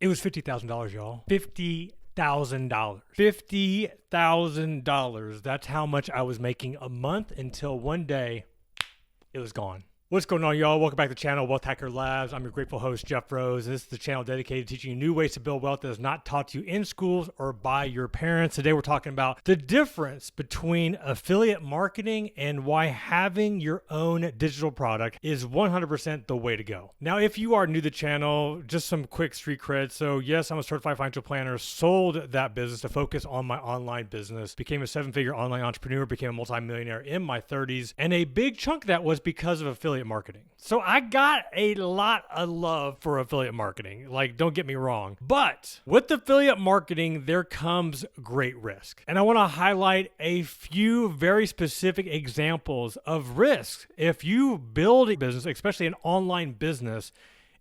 It was $50,000, y'all. $50,000. $50,000. That's how much I was making a month until one day it was gone. What's going on, y'all? Welcome back to the channel, Wealth Hacker Labs. I'm your grateful host, Jeff Rose. This is the channel dedicated to teaching you new ways to build wealth that is not taught to you in schools or by your parents. Today, we're talking about the difference between affiliate marketing and why having your own digital product is 100% the way to go. Now, if you are new to the channel, just some quick street cred. So yes, I'm a certified financial planner, sold that business to focus on my online business, became a seven-figure online entrepreneur, became a multimillionaire in my 30s. And a big chunk of that was because of affiliate marketing. So I got a lot of love for affiliate marketing. Like, don't get me wrong. But with affiliate marketing, there comes great risk. And I want to highlight a few very specific examples of risks. If you build a business, especially an online business,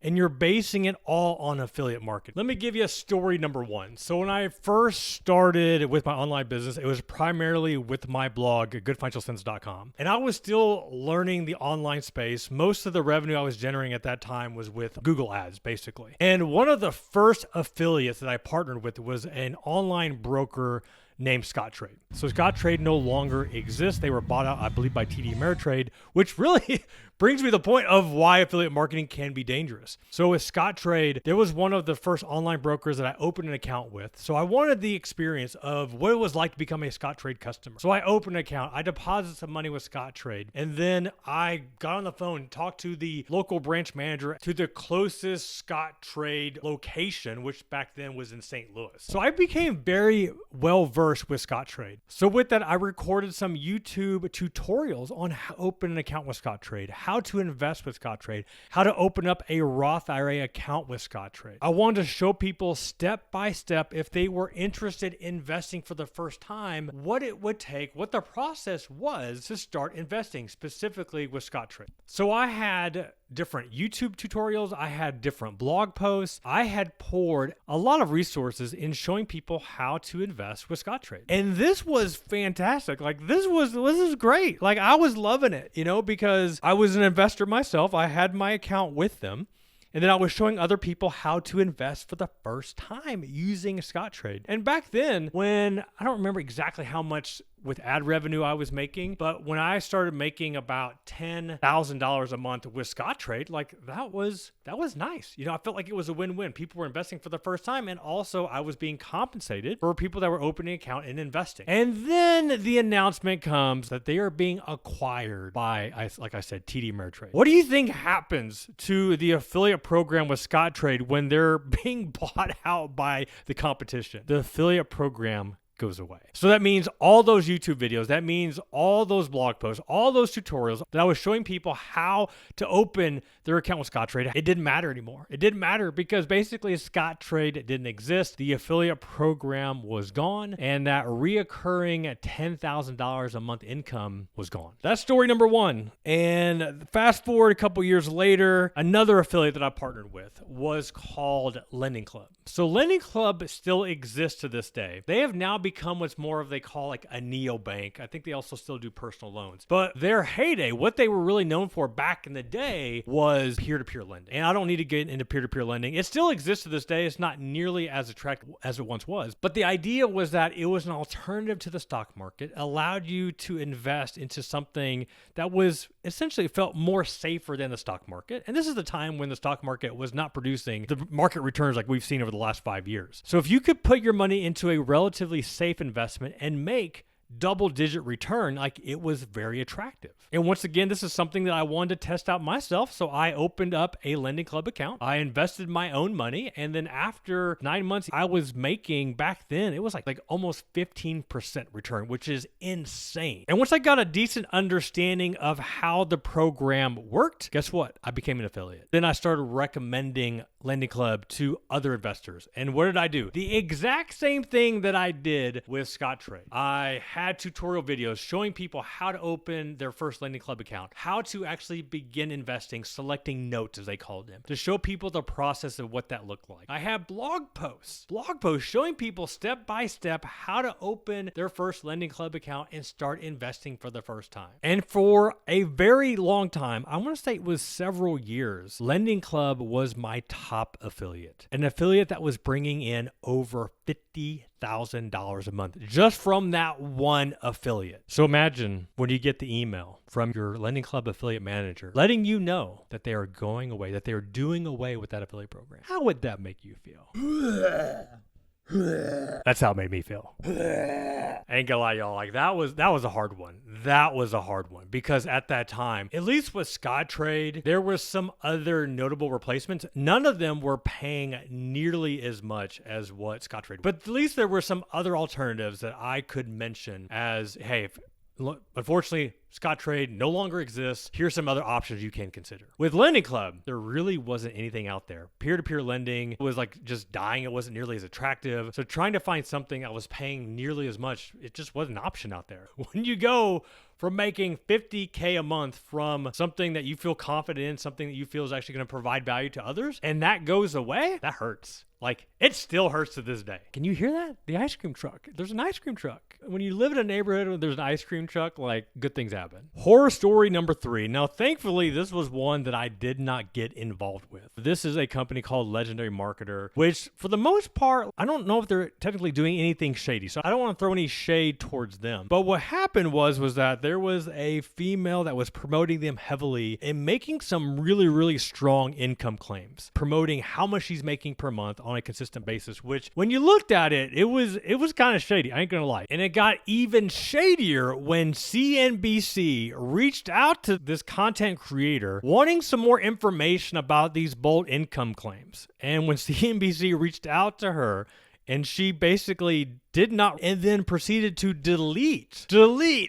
and you're basing it all on affiliate marketing. Let me give you a story number one. So when I first started with my online business, it was primarily with my blog, goodfinancialsense.com. And I was still learning the online space. Most of the revenue I was generating at that time was with Google ads, basically. And one of the first affiliates that I partnered with was an online broker named Scottrade. So Scottrade no longer exists. They were bought out, I believe, by TD Ameritrade, which really brings me to the point of why affiliate marketing can be dangerous. So with Scottrade, there was one of the first online brokers that I opened an account with. So I wanted the experience of what it was like to become a Scottrade customer. So I opened an account, I deposited some money with Scottrade, and then I got on the phone, talked to the local branch manager to the closest Scottrade location, which back then was in St. Louis. So I became very well versed with Scottrade. So with that, I recorded some YouTube tutorials on how to open an account with Scottrade, how to invest with Scottrade, how to open up a Roth IRA account with Scottrade. I wanted to show people step by step, if they were interested in investing for the first time, what it would take, what the process was to start investing specifically with Scottrade. So I had different YouTube tutorials, I had different blog posts, I had poured a lot of resources in showing people how to invest with Scottrade. And this was fantastic. Like this is great. Like I was loving it, because I was an investor myself. I had my account with them. And then I was showing other people how to invest for the first time using Scottrade. And back then, when I don't remember exactly how much with ad revenue I was making, but when I started making about $10,000 a month with Scottrade, like that was nice. I felt like it was a win-win. People were investing for the first time, and also I was being compensated for people that were opening an account and investing. And then the announcement comes that they are being acquired by, like I said, TD Ameritrade. What do you think happens to the affiliate program with Scottrade when they're being bought out by the competition? The affiliate program goes away. So that means all those YouTube videos, that means all those blog posts, all those tutorials that I was showing people how to open their account with Scottrade, it didn't matter anymore. It didn't matter because basically Scottrade didn't exist. The affiliate program was gone, and that reoccurring $10,000 a month income was gone. That's story number one. And fast forward a couple years later, another affiliate that I partnered with was called Lending Club. So Lending Club still exists to this day. They have now become what's more of they call like a neobank. I think they also still do personal loans. But their heyday, what they were really known for back in the day was peer-to-peer lending. And I don't need to get into peer-to-peer lending. It still exists to this day. It's not nearly as attractive as it once was. But the idea was that it was an alternative to the stock market, allowed you to invest into something that was essentially felt more safer than the stock market. And this is the time when the stock market was not producing the market returns like we've seen over the last 5 years. So if you could put your money into a relatively safe investment and make double-digit return, like it was very attractive. And once again, this is something that I wanted to test out myself. So I opened up a Lending Club account. I invested my own money. And then after 9 months, I was making back then, it was like almost 15% return, which is insane. And once I got a decent understanding of how the program worked, guess what? I became an affiliate. Then I started recommending Lending Club to other investors. And what did I do? The exact same thing that I did with Scottrade. I had tutorial videos showing people how to open their first Lending Club account, how to actually begin investing, selecting notes as they called them, to show people the process of what that looked like. I have blog posts showing people step by step how to open their first Lending Club account and start investing for the first time. And for a very long time, I want to say it was several years, Lending Club was my top top affiliate, an affiliate that was bringing in over $50,000 a month just from that one affiliate. So imagine when you get the email from your Lending Club affiliate manager letting you know that they are going away, that they are doing away with that affiliate program. How would that make you feel? That's how it made me feel. I ain't gonna lie, y'all. Like that was a hard one. That was a hard one because at that time, at least with Scottrade, there were some other notable replacements. None of them were paying nearly as much as what Scottrade. But at least there were some other alternatives that I could mention as, hey, unfortunately, Scottrade no longer exists. Here's some other options you can consider. With Lending Club, there really wasn't anything out there. Peer-to-peer lending was like just dying. It wasn't nearly as attractive. So trying to find something that was paying nearly as much, it just wasn't an option out there. When you go from making $50K a month from something that you feel confident in, something that you feel is actually going to provide value to others, and that goes away, that hurts. Like, it still hurts to this day. Can you hear that? The ice cream truck. There's an ice cream truck. When you live in a neighborhood where there's an ice cream truck, like, good things happen. Horror story number 3. Now, thankfully, this was one that I did not get involved with. This is a company called Legendary Marketer, which, for the most part, I don't know if they're technically doing anything shady, so I don't want to throw any shade towards them. But what happened was that there was a female that was promoting them heavily and making some really, really strong income claims, promoting how much she's making per month on a consistent basis, which when you looked at it, it was kind of shady. I ain't gonna lie. And it got even shadier when CNBC reached out to this content creator wanting some more information about these bold income claims. And when CNBC reached out to her, and she basically did not, and then proceeded to delete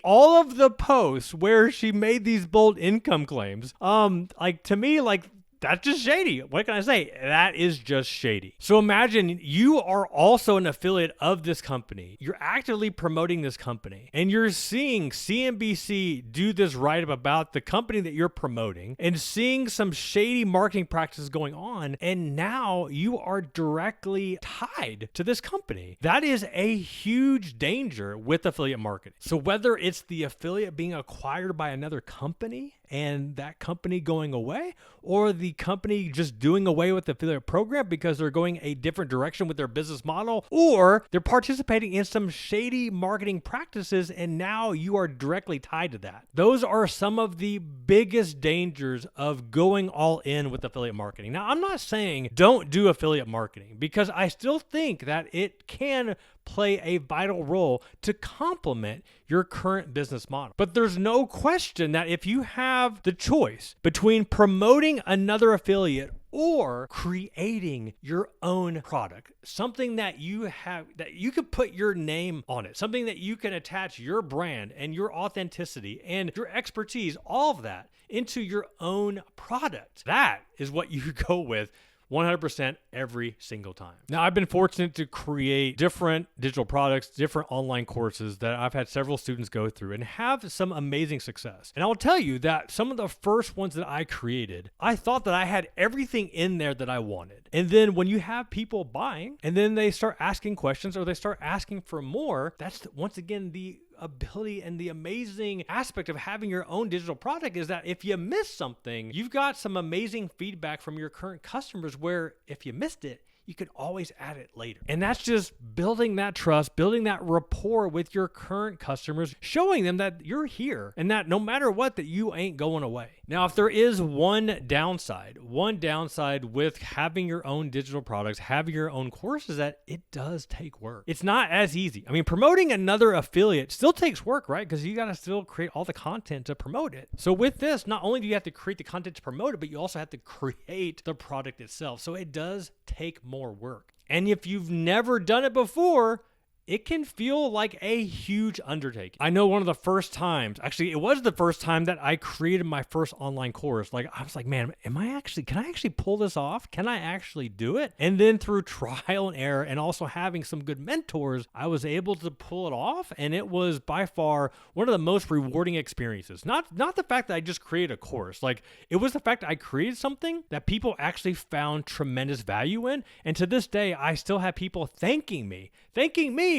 all of the posts where she made these bold income claims. Like, to me, like, that's just shady. What can I say? That is just shady. So imagine you are also an affiliate of this company. You're actively promoting this company and you're seeing CNBC do this write-up about the company that you're promoting and seeing some shady marketing practices going on. And now you are directly tied to this company. That is a huge danger with affiliate marketing. So whether it's the affiliate being acquired by another company and that company going away, or the company just doing away with the affiliate program because they're going a different direction with their business model, or they're participating in some shady marketing practices and now you are directly tied to that. Those are some of the biggest dangers of going all in with affiliate marketing. Now, I'm not saying don't do affiliate marketing because I still think that it can play a vital role to complement your current business model. But there's no question that if you have the choice between promoting another affiliate or creating your own product, something that you have, that you can put your name on it, something that you can attach your brand and your authenticity and your expertise, all of that into your own product, that is what you go with 100% every single time. Now, I've been fortunate to create different digital products, different online courses that I've had several students go through and have some amazing success. And I'll tell you that some of the first ones that I created, I thought that I had everything in there that I wanted. And then when you have people buying and then they start asking questions or they start asking for more, that's once again the ability and the amazing aspect of having your own digital product is that if you miss something, you've got some amazing feedback from your current customers where if you missed it, you could always add it later. And that's just building that trust, building that rapport with your current customers, showing them that you're here and that no matter what, that you ain't going away. Now, if there is one downside with having your own digital products, having your own courses, that it does take work. It's not as easy. I mean, promoting another affiliate still takes work, right? Because you got to still create all the content to promote it. So with this, not only do you have to create the content to promote it, but you also have to create the product itself. So it does take more work. And if you've never done it before, it can feel like a huge undertaking. I know one of the first times, actually, it was the first time that I created my first online course. Like, I was like, man, can I actually pull this off? Can I actually do it? And then through trial and error and also having some good mentors, I was able to pull it off. And it was by far one of the most rewarding experiences. Not the fact that I just created a course. Like, it was the fact that I created something that people actually found tremendous value in. And to this day, I still have people thanking me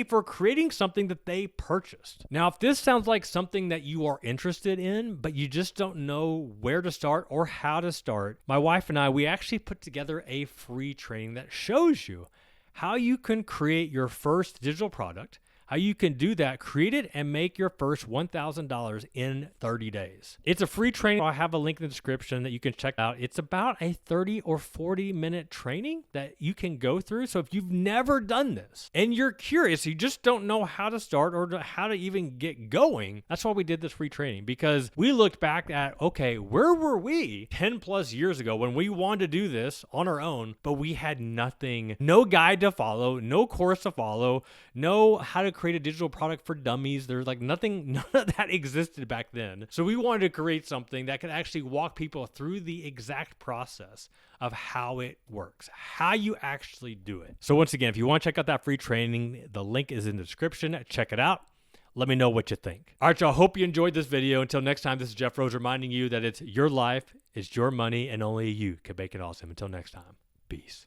pay for creating something that they purchased. Now, if this sounds like something that you are interested in, but you just don't know where to start or how to start, my wife and I, we actually put together a free training that shows you how you can create your first digital product, how you can do that, create it, and make your first $1,000 in 30 days. It's a free training. I have a link in the description that you can check out. It's about a 30 or 40 minute training that you can go through. So if you've never done this and you're curious, you just don't know how to start or how to even get going, that's why we did this free training, because we looked back at, okay, where were we 10 plus years ago when we wanted to do this on our own, but we had nothing, no guide to follow, no course to follow, no how to create a digital product for dummies. There's like nothing, none of that existed back then. So we wanted to create something that could actually walk people through the exact process of how it works, how you actually do it. So once again, if you want to check out that free training, the link is in the description. Check it out. Let me know what you think. All right, y'all, hope you enjoyed this video. Until next time, this is Jeff Rose reminding you that it's your life, it's your money, and only you can make it awesome. Until next time, peace.